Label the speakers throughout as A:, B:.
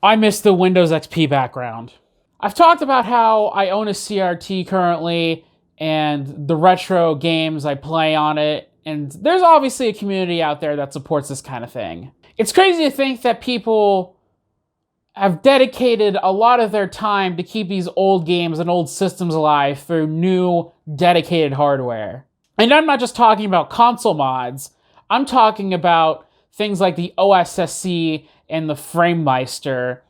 A: I miss the Windows XP background. I've talked about how I own a CRT currently and the retro games I play on it, and there's obviously a community out there that supports this kind of thing. It's crazy to think that people have dedicated a lot of their time to keep these old games and old systems alive through new, dedicated hardware. And I'm not just talking about console mods, I'm talking about things like the OSSC and the FrameMeister,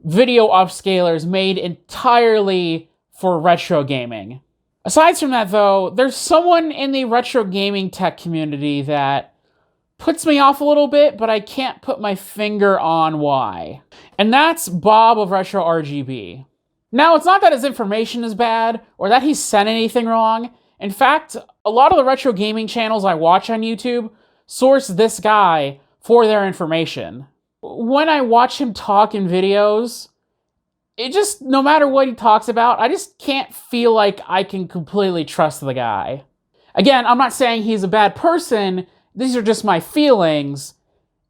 A: video upscalers made entirely for retro gaming. Aside from that, though, there's someone in the retro gaming tech community that puts me off a little bit, but I can't put my finger on why. And that's Bob of Retro RGB. Now, it's not that his information is bad, or that he's said anything wrong. In fact, a lot of the retro gaming channels I watch on YouTube source this guy for their information. When I watch him talk in videos, it just, no matter what he talks about, I just can't feel like I can completely trust the guy. Again, I'm not saying he's a bad person, these are just my feelings,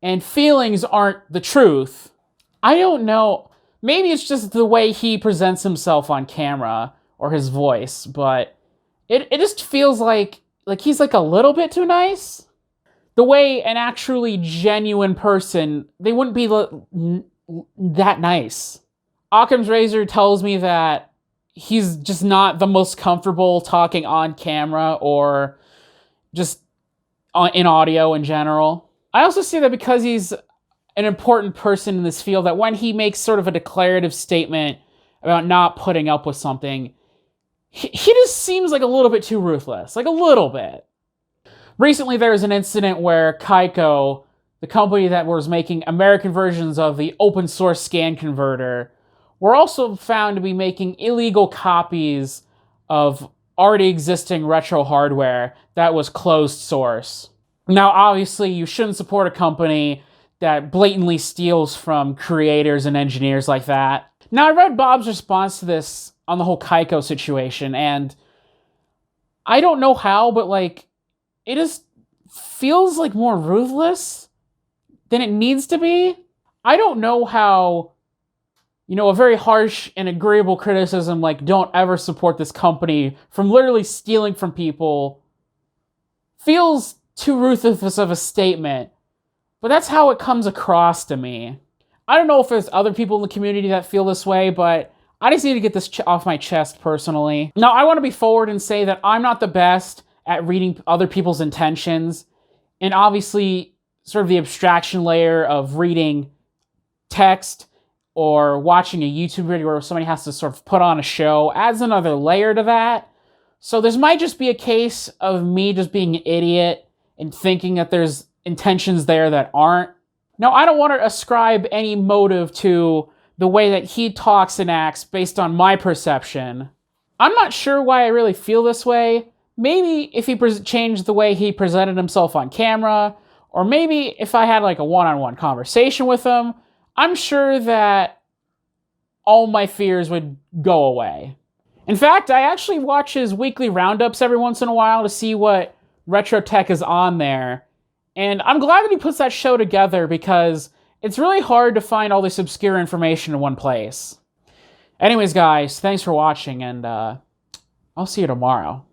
A: and feelings aren't the truth. I don't know, maybe it's just the way he presents himself on camera, or his voice, but it just feels like he's like a little bit too nice. The way an actually genuine person, they wouldn't be that nice. Occams Razor tells me that he's just not the most comfortable talking on camera or just in audio in general. I also see that because he's an important person in this field, that when he makes sort of a declarative statement about not putting up with something, he just seems like a little bit too ruthless, like a little bit. Recently, there was an incident where Keiko, the company that was making American versions of the open source scan converter, were also found to be making illegal copies of already existing retro hardware that was closed source. Now, obviously, you shouldn't support a company that blatantly steals from creators and engineers like that. Now, I read Bob's response to this on the whole Keiko situation, and I don't know how, but it just feels like more ruthless than it needs to be. I don't know how, a very harsh and agreeable criticism like don't ever support this company from literally stealing from people feels too ruthless of a statement, but that's how it comes across to me. I don't know if there's other people in the community that feel this way, but I just need to get this off my chest personally. Now, I want to be forward and say that I'm not the best at reading other people's intentions, and obviously sort of the abstraction layer of reading text or watching a YouTube video where somebody has to sort of put on a show adds another layer to that. So this might just be a case of me just being an idiot and thinking that there's intentions there that aren't. Now, I don't want to ascribe any motive to the way that he talks and acts based on my perception. I'm not sure why I really feel this way. Maybe if he changed the way he presented himself on camera, or maybe if I had a one-on-one conversation with him, I'm sure that all my fears would go away. In fact, I actually watch his weekly roundups every once in a while to see what retro tech is on there, and I'm glad that he puts that show together because it's really hard to find all this obscure information in one place. Anyways, guys, thanks for watching, and I'll see you tomorrow.